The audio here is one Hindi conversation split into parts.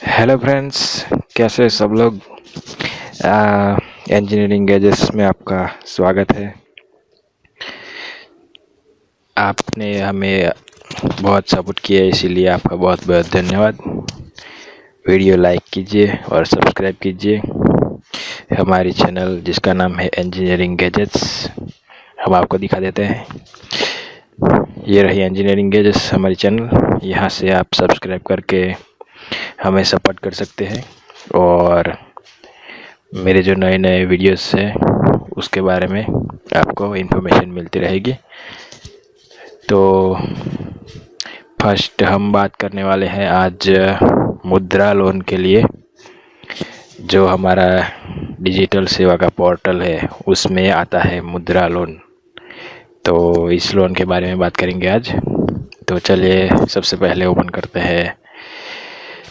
हेलो फ्रेंड्स, कैसे सब लोग। इंजीनियरिंग गैजेट्स में आपका स्वागत है। आपने हमें बहुत सपोर्ट किया, इसीलिए आपका बहुत बहुत धन्यवाद। वीडियो लाइक कीजिए और सब्सक्राइब कीजिए हमारी चैनल जिसका नाम है इंजीनियरिंग गैजेट्स। हम आपको दिखा देते हैं, ये रही इंजीनियरिंग गैजेट्स हमारी चैनल। यहाँ से आप सब्सक्राइब करके हमें सपोर्ट कर सकते हैं और मेरे जो नए नए वीडियोस हैं उसके बारे में आपको इन्फॉर्मेशन मिलती रहेगी। तो फर्स्ट हम बात करने वाले हैं आज मुद्रा लोन के लिए। जो हमारा डिजिटल सेवा का पोर्टल है उसमें आता है मुद्रा लोन, तो इस लोन के बारे में बात करेंगे आज। तो चलिए सबसे पहले ओपन करते हैं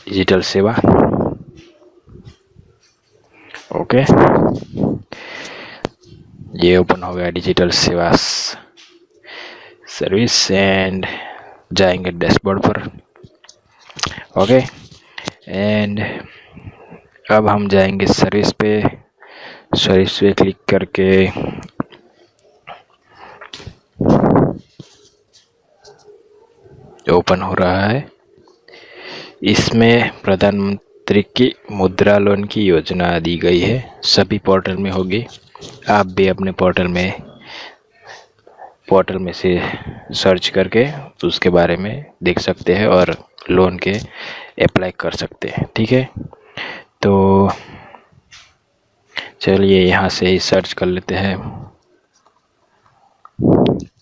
डिजिटल सेवा। ओके, ये ओपन हो गया डिजिटल सेवा सर्विस एंड जाएंगे डैशबोर्ड पर। ओके, एंड अब हम जाएंगे सर्विस पे क्लिक करके ओपन हो रहा है। इसमें प्रधानमंत्री की मुद्रा लोन की योजना दी गई है, सभी पोर्टल में होगी। आप भी अपने पोर्टल में से सर्च करके उसके बारे में देख सकते हैं और लोन के अप्लाई कर सकते हैं। ठीक है, तो चलिए यहाँ से ही सर्च कर लेते हैं।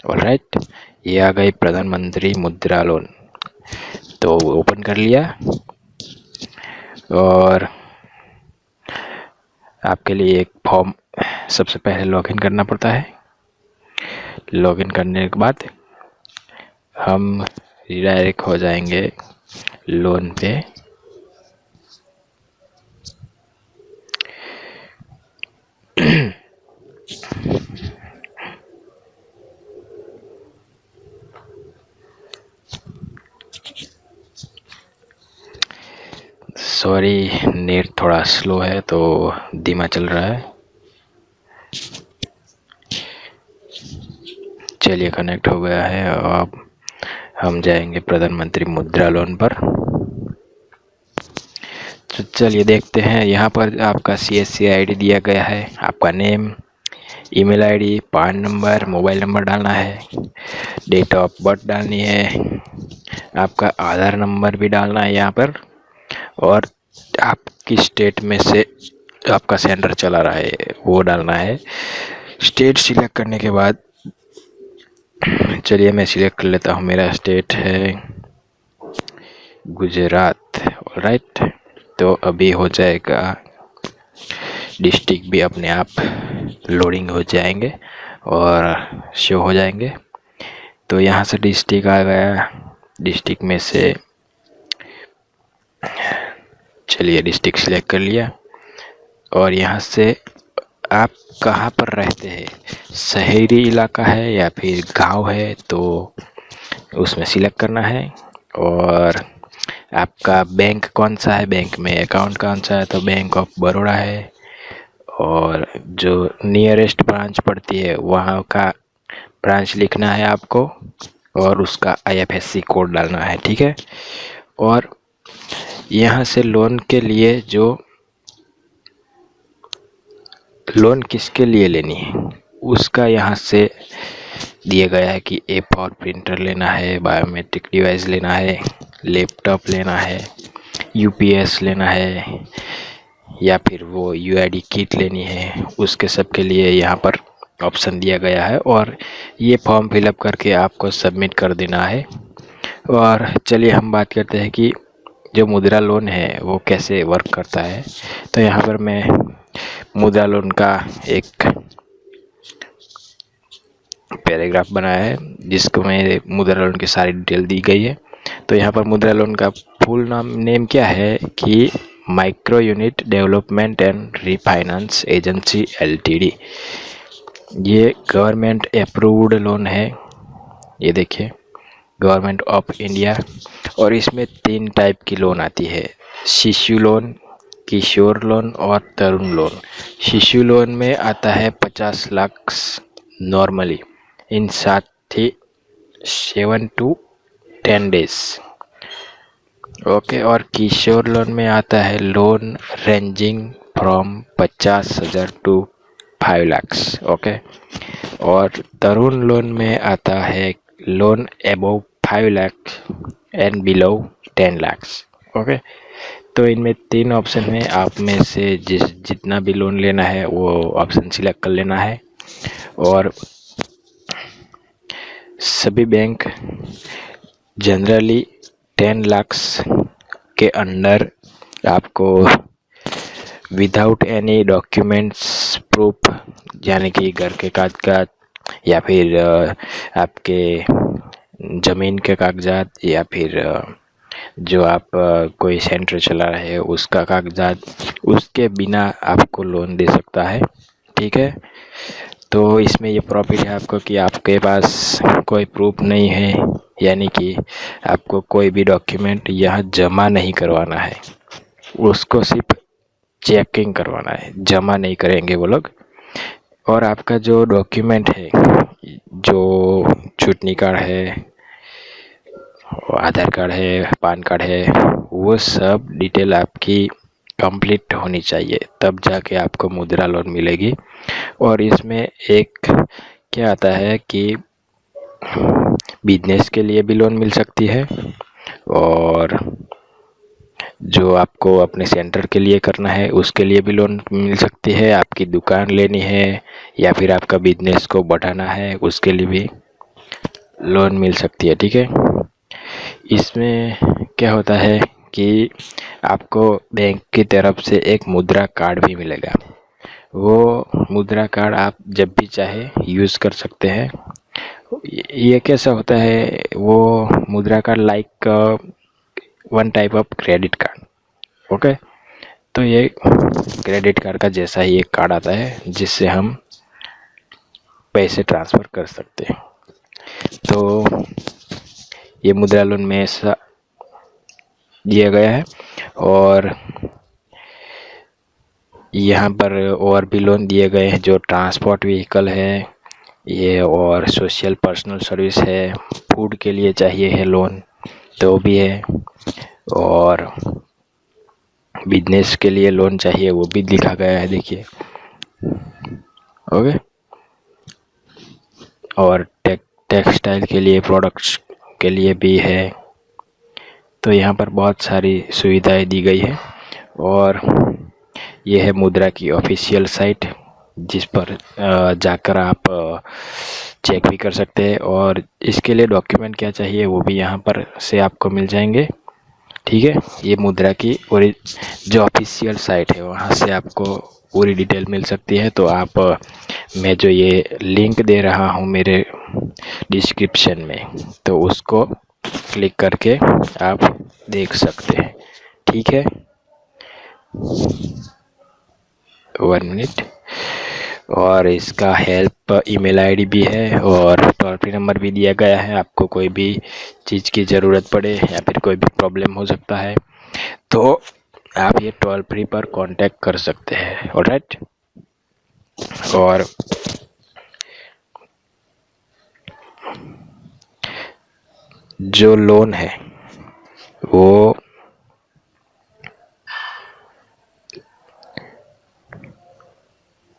ऑलराइट, ये आ गई प्रधानमंत्री मुद्रा लोन, तो ओपन कर लिया। और आपके लिए एक फॉर्म सबसे पहले लॉगिन करना पड़ता है। लॉगिन करने के बाद हम रिडायरेक्ट हो जाएंगे लोन पे। सॉरी, नेट थोड़ा स्लो है तो धीमा चल रहा है। चलिए कनेक्ट हो गया है। अब हम जाएंगे प्रधानमंत्री मुद्रा लोन पर। तो चलिए देखते हैं। यहाँ पर आपका CSC ID दिया गया है, आपका नेम, ईमेल ID, पान नंबर, मोबाइल नंबर डालना है, डेट ऑफ बर्थ डालनी है, आपका आधार नंबर भी डालना है यहाँ पर, और आपकी स्टेट में से आपका सेंटर चला रहा है वो डालना है। स्टेट सिलेक्ट करने के बाद चलिए मैं सिलेक्ट कर लेता हूँ। मेरा स्टेट है गुजरात। ऑलराइट, तो अभी हो जाएगा। डिस्ट्रिक्ट भी अपने आप लोडिंग हो जाएंगे और शो हो जाएंगे। तो यहाँ से डिस्ट्रिक्ट आ गया। डिस्ट्रिक्ट में से चलिए डिस्ट्रिक्ट सिलेक्ट कर लिया। और यहाँ से आप कहाँ पर रहते हैं, शहरी इलाका है या फिर गांव है, तो उसमें सिलेक्ट करना है। और आपका बैंक कौन सा है, बैंक में अकाउंट कौन सा है, तो बैंक ऑफ बड़ौदा है। और जो नियरेस्ट ब्रांच पड़ती है वहाँ का ब्रांच लिखना है आपको, और उसका IFSC कोड डालना है। ठीक है, और यहाँ से लोन के लिए जो लोन किसके लिए लेनी है उसका यहाँ से दिया गया है कि A4 प्रिंटर लेना है, बायोमेट्रिक डिवाइस लेना है, लैपटॉप लेना है, UPS लेना है, या फिर वो UID किट लेनी है। उसके सब के लिए यहाँ पर ऑप्शन दिया गया है और ये फॉर्म फिलअप करके आपको सबमिट कर देना है। और चलिए हम बात करते हैं कि जो मुद्रा लोन है वो कैसे वर्क करता है। तो यहाँ पर मैं मुद्रा लोन का एक पैराग्राफ बनाया है जिसको में मुद्रा लोन की सारी डिटेल दी गई है। तो यहाँ पर मुद्रा लोन का फुल नेम क्या है कि micro unit development and refinance agency LTD। ये गवर्नमेंट अप्रूव्ड लोन है, ये देखिए, गवर्नमेंट ऑफ इंडिया। और इसमें 3 टाइप की लोन आती है। शिशु लोन, किशोर लोन और तरुण लोन। शिशु लोन में आता है 50 lakh normally in 7 to 10 days. Okay. और किशोर लोन में आता है loan ranging from 50,000 to 5 lakh. Okay. और तरुण लोन में आता है loan above 5 lakh and below 10 lakh. Okay. तो इनमें 3 ऑप्शन है, आप में से जितना भी लोन लेना है वो ऑप्शन सिलेक्ट कर लेना है। और सभी बैंक जनरली 10 लाख के अंडर आपको विदाउट एनी डॉक्यूमेंट्स प्रूफ, यानी कि घर के कागजात या फिर आपके ज़मीन के कागजात या फिर जो आप कोई सेंटर चला रहे हैं उसका कागजात, उसके बिना आपको लोन दे सकता है। ठीक है। तो इसमें ये प्रॉफिट है आपको कि आपके पास कोई प्रूफ नहीं है, यानी कि आपको कोई भी डॉक्यूमेंट यहाँ जमा नहीं करवाना है, उसको सिर्फ चेकिंग करवाना है, जमा नहीं करेंगे वो लोग। और आपका जो डॉक्यूमेंट है, जो चुटनी कार्ड है, आधार कार्ड है, पान कार्ड है, वो सब डिटेल आपकी कंप्लीट होनी चाहिए, तब जाके आपको मुद्रा लोन मिलेगी। और इसमें एक क्या आता है कि बिजनेस के लिए भी लोन मिल सकती है, और जो आपको अपने सेंटर के लिए करना है उसके लिए भी लोन मिल सकती है, आपकी दुकान लेनी है या फिर आपका बिजनेस को बढ़ाना है उसके लिए भी लोन मिल सकती है। ठीक है। इसमें क्या होता है कि आपको बैंक की तरफ से एक मुद्रा कार्ड भी मिलेगा। वो मुद्रा कार्ड आप जब भी चाहे यूज़ कर सकते हैं। ये कैसा होता है, वो मुद्रा card like one type of credit card. Okay. तो ये क्रेडिट कार्ड का जैसा ही एक कार्ड आता है जिससे हम पैसे ट्रांसफ़र कर सकते हैं। तो ये मुद्रा लोन में ऐसा दिया गया है। और यहाँ पर और भी लोन दिए गए हैं, जो ट्रांसपोर्ट व्हीकल है ये, और सोशल पर्सनल सर्विस है, फूड के लिए चाहिए है लोन तो भी है, और बिजनेस के लिए लोन चाहिए वो भी लिखा गया है, देखिए। ओके। और टेक्सटाइल के लिए, प्रोडक्ट्स के लिए भी है। तो यहाँ पर बहुत सारी सुविधाएं दी गई है। और ये है मुद्रा की ऑफिशियल साइट, जिस पर जाकर आप चेक भी कर सकते हैं, और इसके लिए डॉक्यूमेंट क्या चाहिए वो भी यहाँ पर से आपको मिल जाएंगे। ठीक है। ये मुद्रा की और जो ऑफिशियल साइट है वहाँ से आपको पूरी डिटेल मिल सकती है। तो आप मैं जो ये लिंक दे रहा हूँ मेरे डिस्क्रिप्शन में, तो उसको क्लिक करके आप देख सकते हैं। ठीक है। 1 मिनट। और इसका हेल्प ईमेल आईडी भी है और टोल फ्री नंबर भी दिया गया है। आपको कोई भी चीज़ की ज़रूरत पड़े या फिर कोई भी प्रॉब्लम हो सकता है तो आप ये टोल फ्री पर कांटेक्ट कर सकते हैं। ऑलराइट। और जो लोन है वो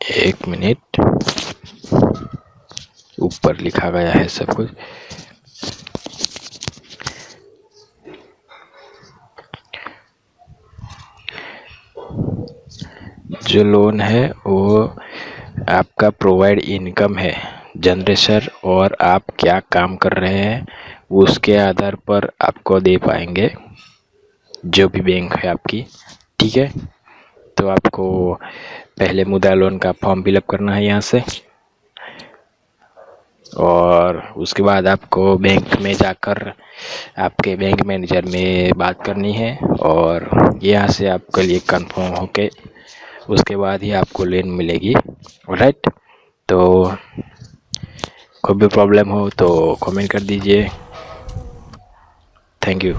एक मिनट, ऊपर लिखा गया है सब कुछ। जो लोन है वो आपका प्रोवाइड इनकम है जनरेशन, और आप क्या काम कर रहे हैं उसके आधार पर आपको दे पाएंगे जो भी बैंक है आपकी। ठीक है। तो आपको पहले मुद्रा लोन का फॉर्म फिलअप करना है यहाँ से, और उसके बाद आपको बैंक में जाकर आपके बैंक मैनेजर में बात करनी है, और यहाँ से आपके लिए कंफर्म होके उसके बाद ही आपको लोन मिलेगी। राइट। तो कोई भी प्रॉब्लम हो तो कमेंट कर दीजिए। Thank you.